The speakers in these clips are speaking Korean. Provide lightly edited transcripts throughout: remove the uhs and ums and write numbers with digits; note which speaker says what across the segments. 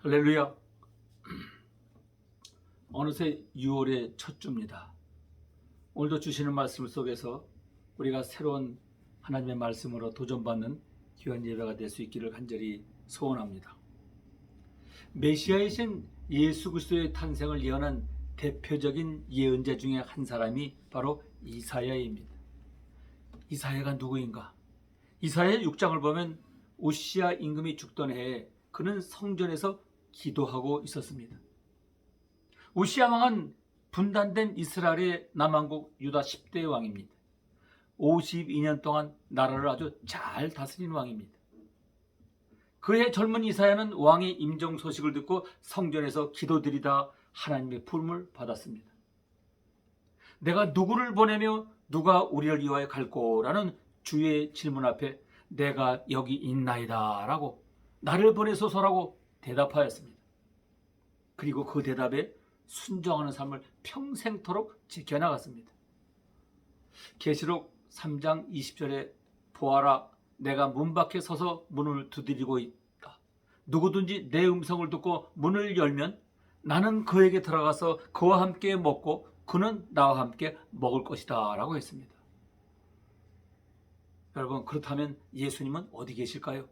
Speaker 1: 할렐루야. 어느새 6월의 첫 주입니다. 오늘도 주시는 말씀 속에서 우리가 새로운 하나님의 말씀으로 도전받는 귀한 예배가 될 수 있기를 간절히 소원합니다. 메시아이신 예수 그리스도의 탄생을 예언한 대표적인 예언자 중에 한 사람이 바로 이사야입니다. 이사야가 누구인가? 이사야 6장을 보면 오시아 임금이 죽던 해에 그는 성전에서 기도하고 있었습니다. 우시아 왕은 분단된 이스라엘의 남왕국 유다 10대 왕입니다. 52년 동안 나라를 아주 잘 다스린 왕입니다. 그해 젊은 이사야는 왕의 임종 소식을 듣고 성전에서 기도드리다 하나님의 부름을 받았습니다. 내가 누구를 보내며 누가 우리를 위하여 갈꼬라는 주의 질문 앞에 내가 여기 있나이다 라고 나를 보내소서라고 대답하였습니다. 그리고 그 대답에 순종하는 삶을 평생토록 지켜나갔습니다. 계시록 3장 20절에 보아라, 내가 문 밖에 서서 문을 두드리고 있다. 누구든지 내 음성을 듣고 문을 열면 나는 그에게 들어가서 그와 함께 먹고 그는 나와 함께 먹을 것이다 라고 했습니다. 여러분, 그렇다면 예수님은 어디 계실까요?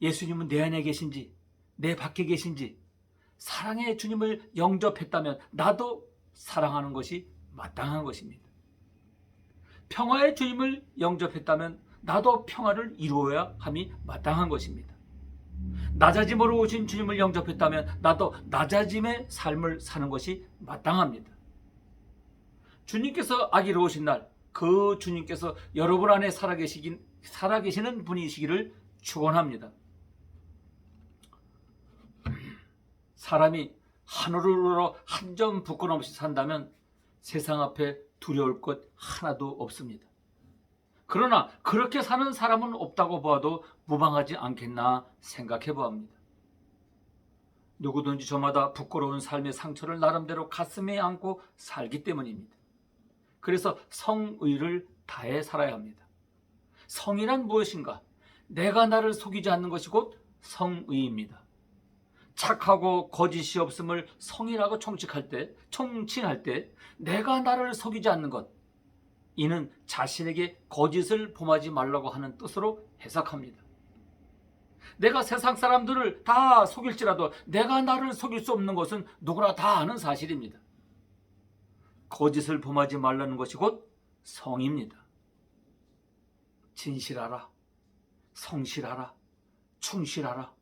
Speaker 1: 예수님은 내 안에 계신지 내 밖에 계신지, 사랑의 주님을 영접했다면 나도 사랑하는 것이 마땅한 것입니다. 평화의 주님을 영접했다면 나도 평화를 이루어야 함이 마땅한 것입니다. 낮아짐으로 오신 주님을 영접했다면 나도 낮아짐의 삶을 사는 것이 마땅합니다. 주님께서 아기로 오신 날, 그 주님께서 여러분 안에 살아계시는 분이시기를 축원합니다. 사람이 하늘을 우러 한 점 부끄럼 없이 산다면 세상 앞에 두려울 것 하나도 없습니다. 그러나 그렇게 사는 사람은 없다고 봐도 무방하지 않겠나 생각해 보합니다. 누구든지 저마다 부끄러운 삶의 상처를 나름대로 가슴에 안고 살기 때문입니다. 그래서 성의를 다해 살아야 합니다. 성이란 무엇인가? 내가 나를 속이지 않는 것이 곧 성의입니다. 착하고 거짓이 없음을 성이라고 총칭할 때 내가 나를 속이지 않는 것, 이는 자신에게 거짓을 범하지 말라고 하는 뜻으로 해석합니다. 내가 세상 사람들을 다 속일지라도 내가 나를 속일 수 없는 것은 누구나 다 아는 사실입니다. 거짓을 범하지 말라는 것이 곧 성입니다. 진실하라, 성실하라, 충실하라,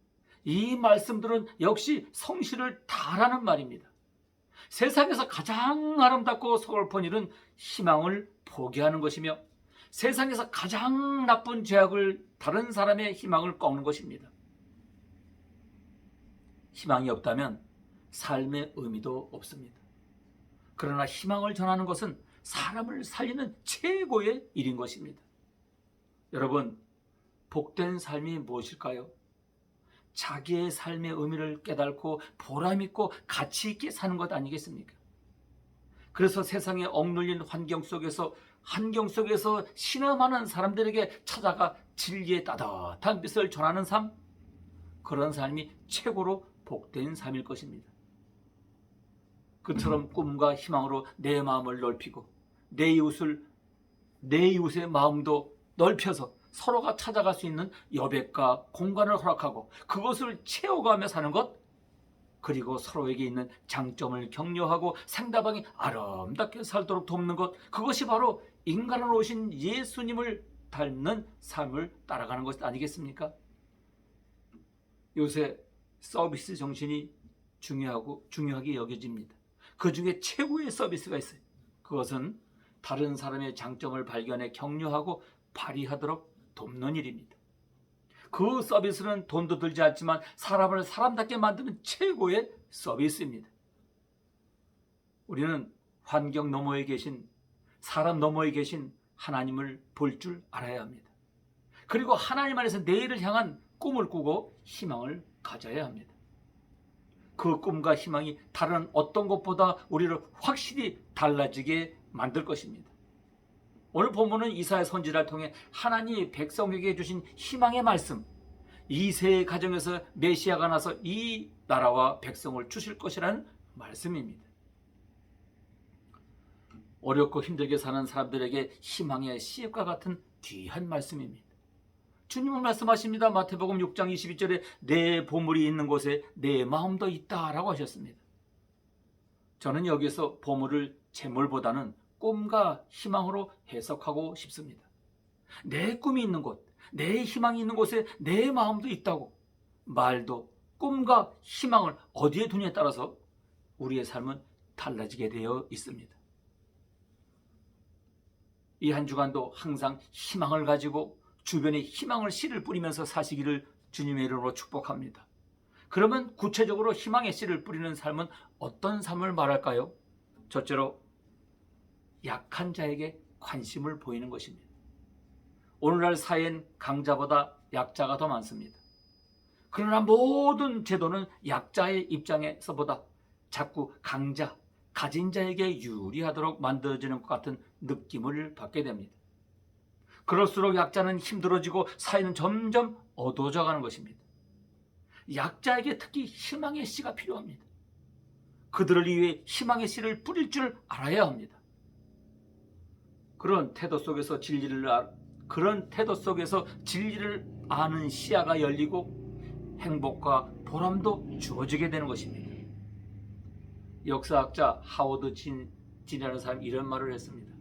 Speaker 1: 이 말씀들은 역시 성실을 다하라는 말입니다. 세상에서 가장 아름답고 서글픈 일은 희망을 포기하는 것이며, 세상에서 가장 나쁜 죄악을 다른 사람의 희망을 꺾는 것입니다. 희망이 없다면 삶의 의미도 없습니다. 그러나 희망을 전하는 것은 사람을 살리는 최고의 일인 것입니다. 여러분, 복된 삶이 무엇일까요? 자기의 삶의 의미를 깨닫고 보람있고 가치있게 사는 것 아니겠습니까? 그래서 세상에 억눌린 환경 속에서 신음하는 사람들에게 찾아가 진리의 따뜻한 빛을 전하는 삶, 그런 삶이 최고로 복된 삶일 것입니다. 그처럼 꿈과 희망으로 내 마음을 넓히고 내 이웃의 마음도 넓혀서 서로가 찾아갈 수 있는 여백과 공간을 허락하고 그것을 채워가며 사는 것, 그리고 서로에게 있는 장점을 격려하고 상대방이 아름답게 살도록 돕는 것, 그것이 바로 인간으로 오신 예수님을 닮는 삶을 따라가는 것 아니겠습니까? 요새 서비스 정신이 중요하게 여겨집니다. 그 중에 최고의 서비스가 있어요. 그것은 다른 사람의 장점을 발견해 격려하고 발휘하도록 돕는 일입니다. 그 서비스는 돈도 들지 않지만 사람을 사람답게 만드는 최고의 서비스입니다. 우리는 환경 너머에 계신, 사람 너머에 계신 하나님을 볼 줄 알아야 합니다. 그리고 하나님 안에서 내일을 향한 꿈을 꾸고 희망을 가져야 합니다. 그 꿈과 희망이 다른 어떤 것보다 우리를 확실히 달라지게 만들 것입니다. 오늘 본문은 이사야 선지자를 통해 하나님이 백성에게 주신 희망의 말씀, 이세의 가정에서 메시아가 나서 이 나라와 백성을 주실 것이라는 말씀입니다. 어렵고 힘들게 사는 사람들에게 희망의 씨앗과 같은 귀한 말씀입니다. 주님은 말씀하십니다. 마태복음 6장 22절에 내 보물이 있는 곳에 내 마음도 있다라고 하셨습니다. 저는 여기서 보물을 재물보다는 꿈과 희망으로 해석하고 싶습니다. 내 꿈이 있는 곳, 내 희망이 있는 곳에 내 마음도 있다고. 말도 꿈과 희망을 어디에 두냐에 따라서 우리의 삶은 달라지게 되어 있습니다. 이 한 주간도 항상 희망을 가지고 주변에 희망을 씨를 뿌리면서 사시기를 주님의 이름으로 축복합니다. 그러면 구체적으로 희망의 씨를 뿌리는 삶은 어떤 삶을 말할까요? 첫째로 약한 자에게 관심을 보이는 것입니다. 오늘날 사회엔 강자보다 약자가 더 많습니다. 그러나 모든 제도는 약자의 입장에서보다 자꾸 강자, 가진 자에게 유리하도록 만들어지는 것 같은 느낌을 받게 됩니다. 그럴수록 약자는 힘들어지고 사회는 점점 어두워져 가는 것입니다. 약자에게 특히 희망의 씨가 필요합니다. 그들을 위해 희망의 씨를 뿌릴 줄 알아야 합니다. 그런 태도 속에서 진리를 아는 시야가 열리고 행복과 보람도 주어지게 되는 것입니다. 역사학자 하워드 진이라는 사람이 이런 말을 했습니다.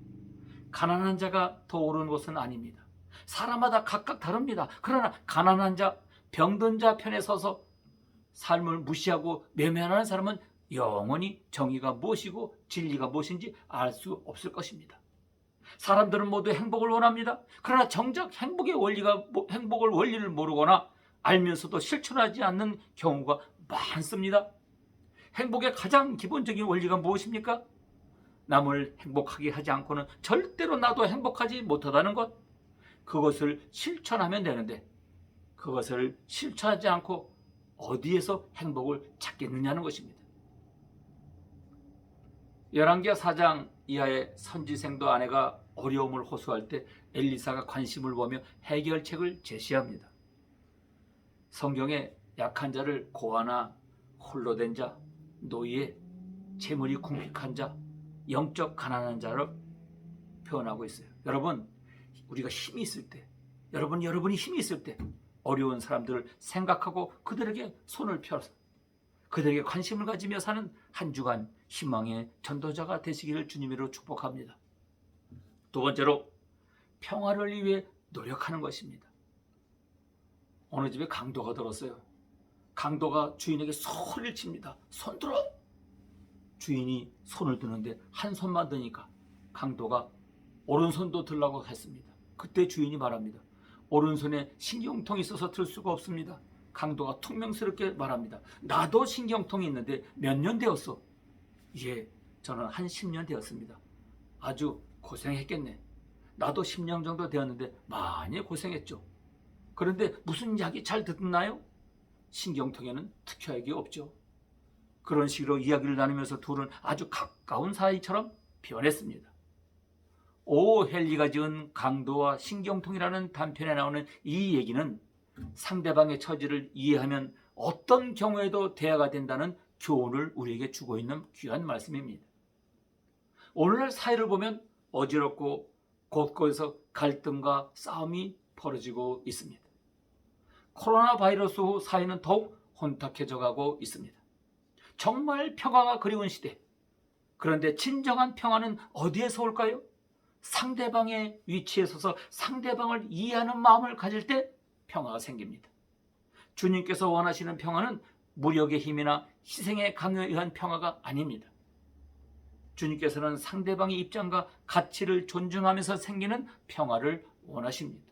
Speaker 1: 가난한 자가 더 옳은 것은 아닙니다. 사람마다 각각 다릅니다. 그러나 가난한 자, 병든 자 편에 서서 삶을 무시하고 외면하는 사람은 영원히 정의가 무엇이고 진리가 무엇인지 알 수 없을 것입니다. 사람들은 모두 행복을 원합니다. 그러나 정작 행복의 원리를 모르거나 알면서도 실천하지 않는 경우가 많습니다. 행복의 가장 기본적인 원리가 무엇입니까? 남을 행복하게 하지 않고는 절대로 나도 행복하지 못하다는 것. 그것을 실천하면 되는데 그것을 실천하지 않고 어디에서 행복을 찾겠느냐는 것입니다. 열왕기하 4장 이하의 선지생도 아내가 어려움을 호소할 때 엘리사가 관심을 보며 해결책을 제시합니다. 성경에 약한 자를 고아나 홀로 된 자, 노예, 재물이 궁핍한 자, 영적 가난한 자를 표현하고 있어요. 여러분, 우리가 힘이 있을 때, 여러분이 힘이 있을 때 어려운 사람들을 생각하고 그들에게 손을 펴서 그들에게 관심을 가지며 사는 한 주간 희망의 전도자가 되시기를 주님으로 축복합니다. 두 번째로 평화를 위해 노력하는 것입니다. 어느 집에 강도가 들었어요. 강도가 주인에게 소리를 칩니다. 손 들어! 주인이 손을 드는데 한 손만 드니까 강도가 오른손도 들라고 했습니다. 그때 주인이 말합니다. 오른손에 신경통이 있어서 들 수가 없습니다. 강도가 퉁명스럽게 말합니다. 나도 신경통이 있는데 몇 년 되었어? 예, 저는 한 10년 되었습니다. 아주 고생했겠네. 나도 10년 정도 되었는데 많이 고생했죠. 그런데 무슨 약이 잘 듣나요? 신경통에는 특효약이 없죠. 그런 식으로 이야기를 나누면서 둘은 아주 가까운 사이처럼 변했습니다. 오 헨리가 지은 강도와 신경통이라는 단편에 나오는 이 얘기는 상대방의 처지를 이해하면 어떤 경우에도 대화가 된다는 교훈을 우리에게 주고 있는 귀한 말씀입니다. 오늘날 사회를 보면 어지럽고 곳곳에서 갈등과 싸움이 벌어지고 있습니다. 코로나 바이러스 후 사회는 더욱 혼탁해져 가고 있습니다. 정말 평화가 그리운 시대. 그런데 진정한 평화는 어디에서 올까요? 상대방의 위치에 서서 상대방을 이해하는 마음을 가질 때 평화가 생깁니다. 주님께서 원하시는 평화는 무력의 힘이나 희생의 강요에 의한 평화가 아닙니다. 주님께서는 상대방의 입장과 가치를 존중하면서 생기는 평화를 원하십니다.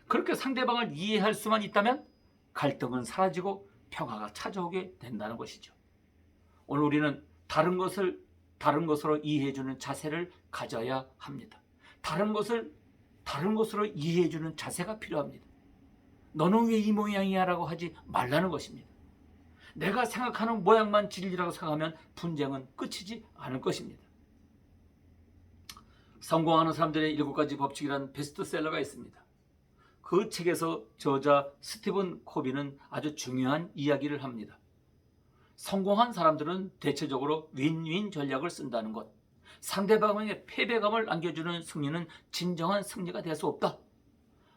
Speaker 1: 그렇게 상대방을 이해할 수만 있다면 갈등은 사라지고 평화가 찾아오게 된다는 것이죠. 오늘 우리는 다른 것으로 이해해주는 자세를 가져야 합니다. 다른 것으로 이해해주는 자세가 필요합니다. 너는 왜 이 모양이야? 라고 하지 말라는 것입니다. 내가 생각하는 모양만 진리라고 생각하면 분쟁은 끝이지 않을 것입니다. 성공하는 사람들의 7가지 법칙이라는 베스트셀러가 있습니다. 그 책에서 저자 스티븐 코비는 아주 중요한 이야기를 합니다. 성공한 사람들은 대체적으로 윈윈 전략을 쓴다는 것, 상대방에게 패배감을 안겨주는 승리는 진정한 승리가 될 수 없다.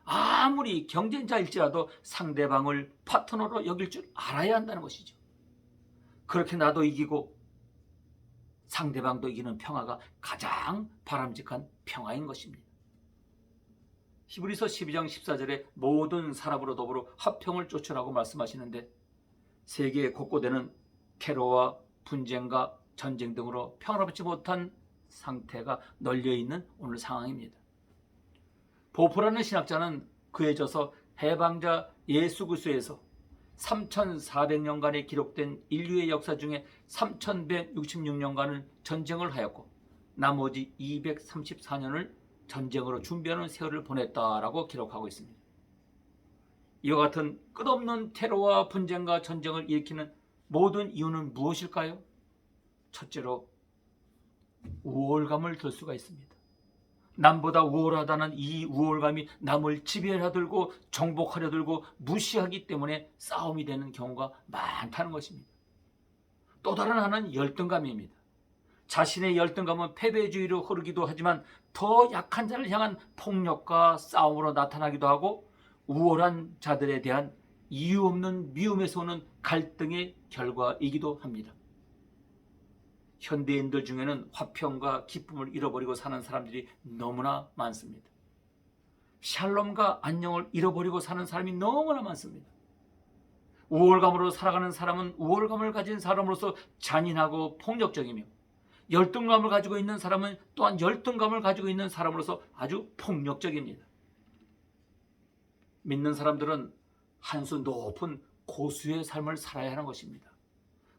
Speaker 1: 아무리 경쟁자일지라도 상대방을 파트너로 여길 줄 알아야 한다는 것이죠. 그렇게 나도 이기고 상대방도 이기는 평화가 가장 바람직한 평화인 것입니다. 히브리서 12장 14절에 모든 사람으로 더불어 화평을 쫓으라고 말씀하시는데, 세계 곳곳에는 테러와 분쟁과 전쟁 등으로 평화롭지 못한 상태가 널려있는 오늘 상황입니다. 보프라는 신학자는 그에 져서 해방자 예수 그리스도에서 3400년간에 기록된 인류의 역사 중에 3166년간을 전쟁을 하였고 나머지 234년을 전쟁으로 준비하는 세월을 보냈다라고 기록하고 있습니다. 이와 같은 끝없는 테러와 분쟁과 전쟁을 일으키는 모든 이유는 무엇일까요? 첫째로 우월감을 들 수가 있습니다. 남보다 우월하다는 이 우월감이 남을 지배하려 들고 정복하려 들고 무시하기 때문에 싸움이 되는 경우가 많다는 것입니다. 또 다른 하나는 열등감입니다. 자신의 열등감은 패배주의로 흐르기도 하지만 더 약한 자를 향한 폭력과 싸움으로 나타나기도 하고 우월한 자들에 대한 이유 없는 미움에서 오는 갈등의 결과이기도 합니다. 현대인들 중에는 화평과 기쁨을 잃어버리고 사는 사람들이 너무나 많습니다. 샬롬과 안녕을 잃어버리고 사는 사람이 너무나 많습니다. 우월감으로 살아가는 사람은 우월감을 가진 사람으로서 잔인하고 폭력적이며, 열등감을 가지고 있는 사람은 또한 열등감을 가지고 있는 사람으로서 아주 폭력적입니다. 믿는 사람들은 한 수 높은 고수의 삶을 살아야 하는 것입니다.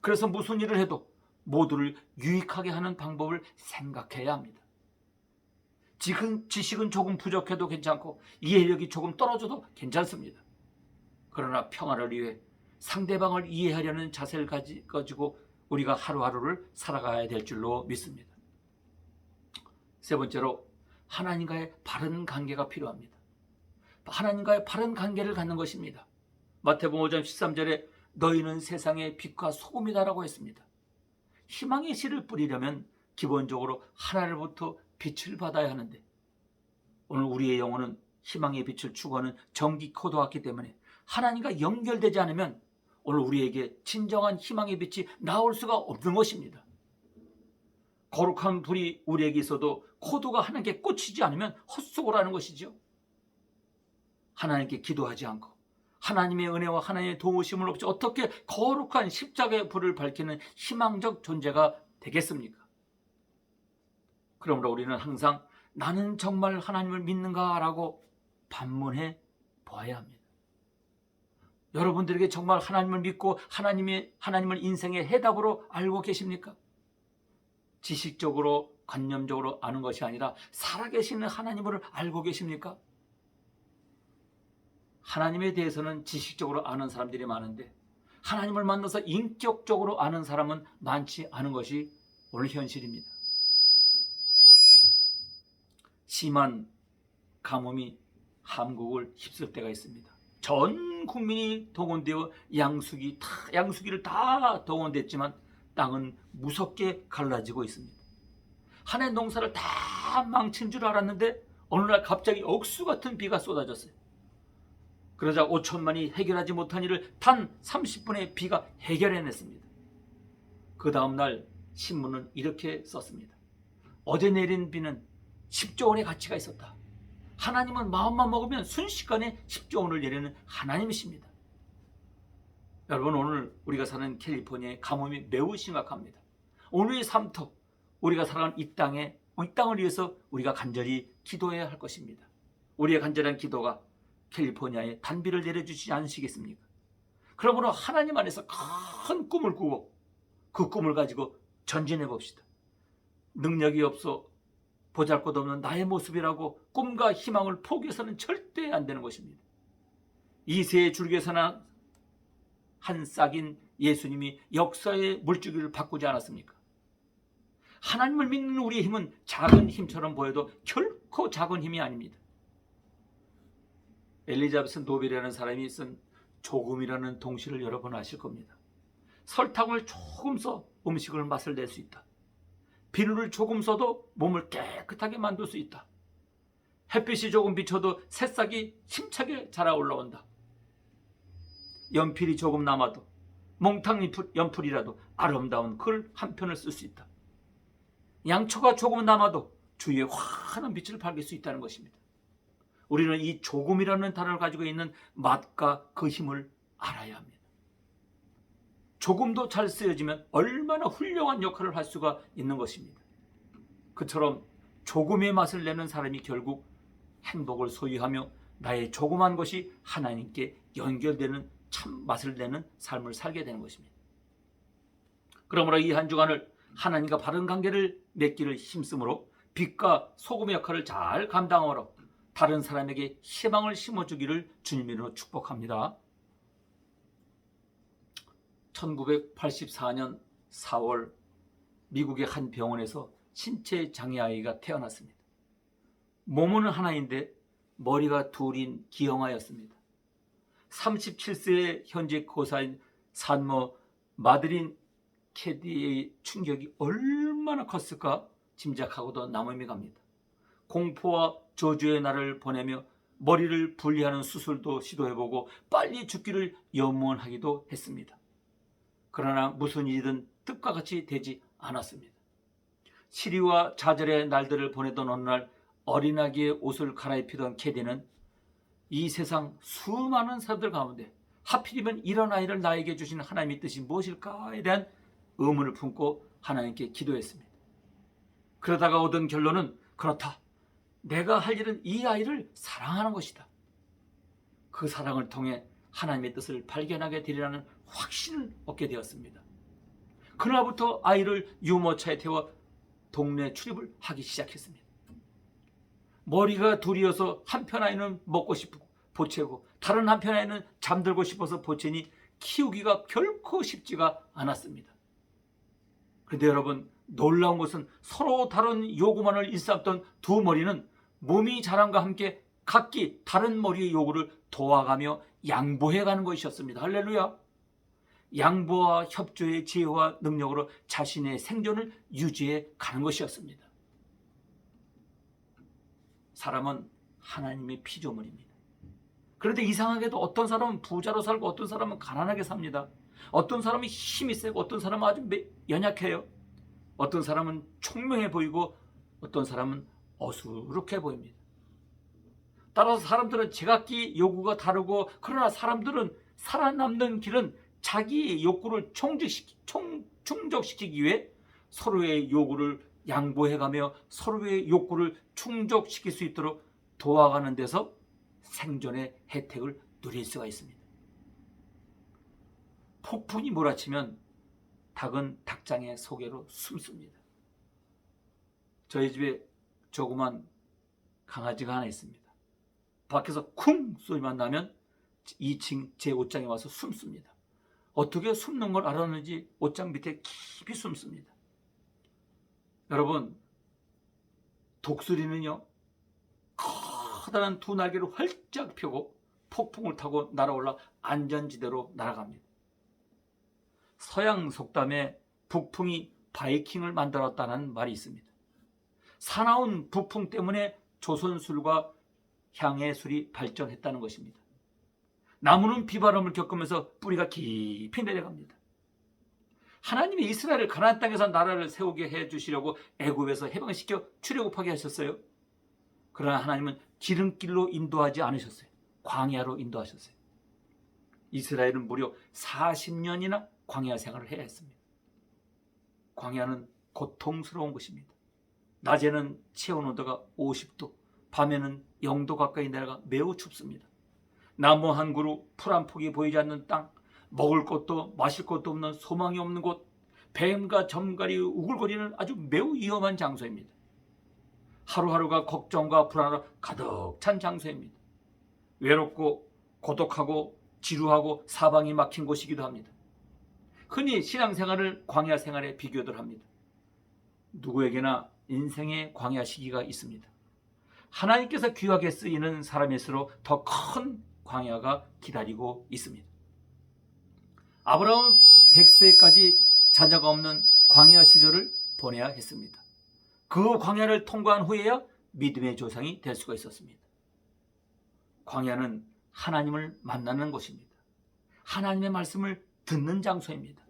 Speaker 1: 그래서 무슨 일을 해도 모두를 유익하게 하는 방법을 생각해야 합니다. 지식은 조금 부족해도 괜찮고 이해력이 조금 떨어져도 괜찮습니다. 그러나 평화를 위해 상대방을 이해하려는 자세를 가지고 우리가 하루하루를 살아가야 될 줄로 믿습니다. 세 번째로 하나님과의 바른 관계가 필요합니다. 하나님과의 바른 관계를 갖는 것입니다. 마태복음 5장 13절에 너희는 세상의 빛과 소금이다라고 했습니다. 희망의 씨를 뿌리려면 기본적으로 하나님으로부터 빛을 받아야 하는데, 오늘 우리의 영혼은 희망의 빛을 추구하는 전기 코드와 같기 때문에 하나님과 연결되지 않으면 오늘 우리에게 진정한 희망의 빛이 나올 수가 없는 것입니다. 거룩한 불이 우리에게 있어도 코드가 하나님께 꽂히지 않으면 헛수고를 하는 것이죠. 하나님께 기도하지 않고 하나님의 은혜와 하나님의 도우심을 없이 어떻게 거룩한 십자가의 불을 밝히는 희망적 존재가 되겠습니까? 그러므로 우리는 항상 나는 정말 하나님을 믿는가라고 반문해 보아야 합니다. 여러분들에게 정말 하나님을 믿고 하나님을 인생의 해답으로 알고 계십니까? 지식적으로 관념적으로 아는 것이 아니라 살아계시는 하나님을 알고 계십니까? 하나님에 대해서는 지식적으로 아는 사람들이 많은데 하나님을 만나서 인격적으로 아는 사람은 많지 않은 것이 오늘 현실입니다. 심한 가뭄이 한국을 휩쓸 때가 있습니다. 전 국민이 동원되어 양수기를 다 동원됐지만 땅은 무섭게 갈라지고 있습니다. 한 해 농사를 다 망친 줄 알았는데 어느 날 갑자기 억수 같은 비가 쏟아졌어요. 그러자 5천만이 해결하지 못한 일을 단 30분의 비가 해결해냈습니다. 그 다음날 신문은 이렇게 썼습니다. 어제 내린 비는 10조 원의 가치가 있었다. 하나님은 마음만 먹으면 순식간에 10조 원을 내리는 하나님이십니다. 여러분, 오늘 우리가 사는 캘리포니아의 가뭄이 매우 심각합니다. 오늘의 삶터, 우리가 살아가는 이 땅을 위해서 우리가 간절히 기도해야 할 것입니다. 우리의 간절한 기도가 캘리포니아에 단비를 내려주시지 않으시겠습니까? 그러므로 하나님 안에서 큰 꿈을 꾸고 그 꿈을 가지고 전진해 봅시다. 능력이 없어 보잘것없는 나의 모습이라고 꿈과 희망을 포기해서는 절대 안 되는 것입니다. 이새의 줄기에서나 한 싹인 예수님이 역사의 물줄기를 바꾸지 않았습니까? 하나님을 믿는 우리의 힘은 작은 힘처럼 보여도 결코 작은 힘이 아닙니다. 엘리자베스 노벨이라는 사람이 쓴 조금이라는 동시를 여러분 아실 겁니다. 설탕을 조금 써 음식을 맛을 낼 수 있다. 비누를 조금 써도 몸을 깨끗하게 만들 수 있다. 햇빛이 조금 비쳐도 새싹이 힘차게 자라 올라온다. 연필이 조금 남아도 몽탕 연필이라도 아름다운 글 한 편을 쓸 수 있다. 양초가 조금 남아도 주위에 환한 빛을 밝힐 수 있다는 것입니다. 우리는 이 조금이라는 단어를 가지고 있는 맛과 그 힘을 알아야 합니다. 조금도 잘 쓰여지면 얼마나 훌륭한 역할을 할 수가 있는 것입니다. 그처럼 조금의 맛을 내는 사람이 결국 행복을 소유하며 나의 조그만 것이 하나님께 연결되는 참 맛을 내는 삶을 살게 되는 것입니다. 그러므로 이 한 주간을 하나님과 바른 관계를 맺기를 힘쓰므로 빛과 소금의 역할을 잘 감당하러 다른 사람에게 희망을 심어주기를 주님으로 축복합니다. 1984년 4월 미국의 한 병원에서 신체 장애 아이가 태어났습니다. 몸은 하나인데 머리가 둘인 기형아였습니다. 37세의 현재 고사인 산모 마드린 캐디의 충격이 얼마나 컸을까 짐작하고도 남음이 갑니다. 공포와 저주의 날을 보내며 머리를 분리하는 수술도 시도해보고 빨리 죽기를 염원하기도 했습니다. 그러나 무슨 일이든 뜻과 같이 되지 않았습니다. 시리와 좌절의 날들을 보내던 어느 날 어린아기의 옷을 갈아입히던 캐디는 이 세상 수많은 사람들 가운데 하필이면 이런 아이를 나에게 주신 하나님의 뜻이 무엇일까에 대한 의문을 품고 하나님께 기도했습니다. 그러다가 얻은 결론은 그렇다. 내가 할 일은 이 아이를 사랑하는 것이다. 그 사랑을 통해 하나님의 뜻을 발견하게 되리라는 확신을 얻게 되었습니다. 그날부터 아이를 유모차에 태워 동네 출입을 하기 시작했습니다. 머리가 둘이어서 한편 아이는 먹고 싶고 보채고 다른 한편 아이는 잠들고 싶어서 보채니 키우기가 결코 쉽지가 않았습니다. 그런데 여러분, 놀라운 것은 서로 다른 요구만을 일삼던 두 머리는 몸이 자람과 함께 각기 다른 머리의 요구를 도와가며 양보해가는 것이었습니다. 할렐루야. 양보와 협조의 지혜와 능력으로 자신의 생존을 유지해 가는 것이었습니다. 사람은 하나님의 피조물입니다. 그런데 이상하게도 어떤 사람은 부자로 살고 어떤 사람은 가난하게 삽니다. 어떤 사람은 힘이 세고 어떤 사람은 아주 연약해요. 어떤 사람은 총명해 보이고 어떤 사람은 어수룩해 보입니다. 따라서 사람들은 제각기 요구가 다르고 그러나 사람들은 살아남는 길은 자기 욕구를 충족시키기 위해 서로의 요구를 양보해가며 서로의 욕구를 충족시킬 수 있도록 도와가는 데서 생존의 혜택을 누릴 수가 있습니다. 폭풍이 몰아치면 닭은 닭장의 소개로 숨습니다. 저희 집에 조그만 강아지가 하나 있습니다. 밖에서 쿵 소리만 나면 2층 제 옷장에 와서 숨습니다. 어떻게 숨는 걸 알았는지 옷장 밑에 깊이 숨습니다. 여러분, 독수리는요 커다란 두 날개를 활짝 펴고 폭풍을 타고 날아올라 안전지대로 날아갑니다. 서양 속담에 북풍이 바이킹을 만들었다는 말이 있습니다. 사나운 북풍 때문에 조선술과 향해술이 발전했다는 것입니다. 나무는 비바람을 겪으면서 뿌리가 깊이 내려갑니다. 하나님이 이스라엘을 가나안 땅에서 나라를 세우게 해주시려고 애굽에서 해방시켜 출애굽하게 하셨어요. 그러나 하나님은 지름길로 인도하지 않으셨어요. 광야로 인도하셨어요. 이스라엘은 무려 40년이나 광야 생활을 해야 했습니다. 광야는 고통스러운 것입니다. 낮에는 체온 온도가 50도, 밤에는 0도 가까이 내려가 매우 춥습니다. 나무 한 그루, 풀 한 폭이 보이지 않는 땅, 먹을 것도 마실 것도 없는 소망이 없는 곳, 뱀과 점갈이 우글거리는 아주 매우 위험한 장소입니다. 하루하루가 걱정과 불안으로 가득 찬 장소입니다. 외롭고 고독하고 지루하고 사방이 막힌 곳이기도 합니다. 흔히 신앙생활을 광야 생활에 비교들 합니다. 누구에게나 인생의 광야 시기가 있습니다. 하나님께서 귀하게 쓰이는 사람일수록 더 큰 광야가 기다리고 있습니다. 아브라함은 100세까지 자녀가 없는 광야 시절을 보내야 했습니다. 그 광야를 통과한 후에야 믿음의 조상이 될 수가 있었습니다. 광야는 하나님을 만나는 곳입니다. 하나님의 말씀을 듣는 장소입니다.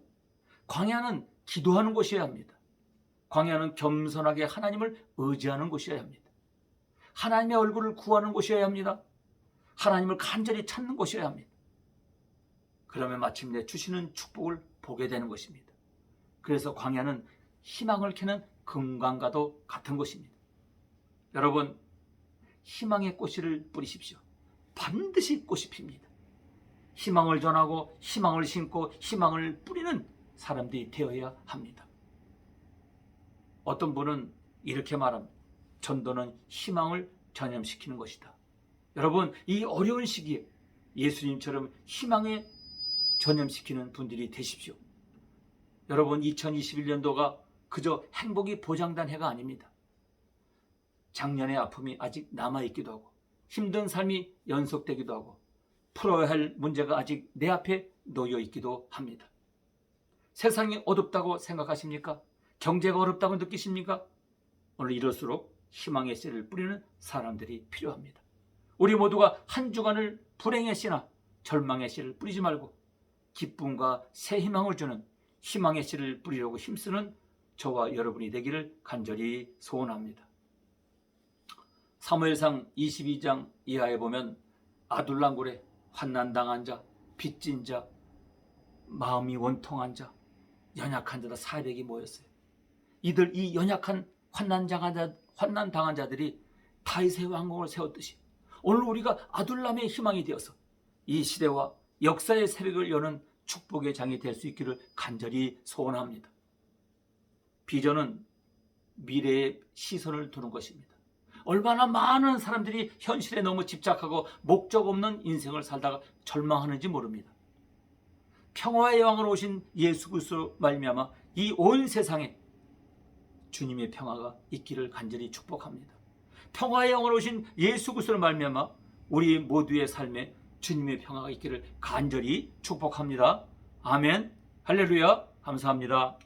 Speaker 1: 광야는 기도하는 곳이어야 합니다. 광야는 겸손하게 하나님을 의지하는 곳이어야 합니다. 하나님의 얼굴을 구하는 곳이어야 합니다. 하나님을 간절히 찾는 곳이어야 합니다. 그러면 마침내 주시는 축복을 보게 되는 것입니다. 그래서 광야는 희망을 캐는 금강과도 같은 것입니다. 여러분, 희망의 꽃을 뿌리십시오. 반드시 꽃이 핍니다. 희망을 전하고 희망을 심고 희망을 뿌리는 사람들이 되어야 합니다. 어떤 분은 이렇게 말합니다. 전도는 희망을 전염시키는 것이다. 여러분, 이 어려운 시기에 예수님처럼 희망에 전염시키는 분들이 되십시오. 여러분, 2021년도가 그저 행복이 보장된 해가 아닙니다. 작년의 아픔이 아직 남아있기도 하고 힘든 삶이 연속되기도 하고 풀어야 할 문제가 아직 내 앞에 놓여있기도 합니다. 세상이 어둡다고 생각하십니까? 경제가 어렵다고 느끼십니까? 오늘 이럴수록 희망의 씨를 뿌리는 사람들이 필요합니다. 우리 모두가 한 주간을 불행의 씨나 절망의 씨를 뿌리지 말고 기쁨과 새 희망을 주는 희망의 씨를 뿌리려고 힘쓰는 저와 여러분이 되기를 간절히 소원합니다. 사무엘상 22장 이하에 보면 아둘람굴에 환난당한 자, 빚진 자, 마음이 원통한 자, 연약한 자다 400이 모였어요. 이 연약한 환난당한 자들이 다윗의 왕궁을 세웠듯이 오늘 우리가 아둘람의 희망이 되어서 이 시대와 역사의 새벽을 여는 축복의 장이 될 수 있기를 간절히 소원합니다. 비전은 미래에 시선을 두는 것입니다. 얼마나 많은 사람들이 현실에 너무 집착하고 목적 없는 인생을 살다가 절망하는지 모릅니다. 평화의 왕으로 오신 예수 그리스도로 말미암아 이 온 세상에 주님의 평화가 있기를 간절히 축복합니다. 평화의 왕으로 오신 예수 그리스도로 말미암아 우리 모두의 삶에 주님의 평화가 있기를 간절히 축복합니다. 아멘. 할렐루야. 감사합니다.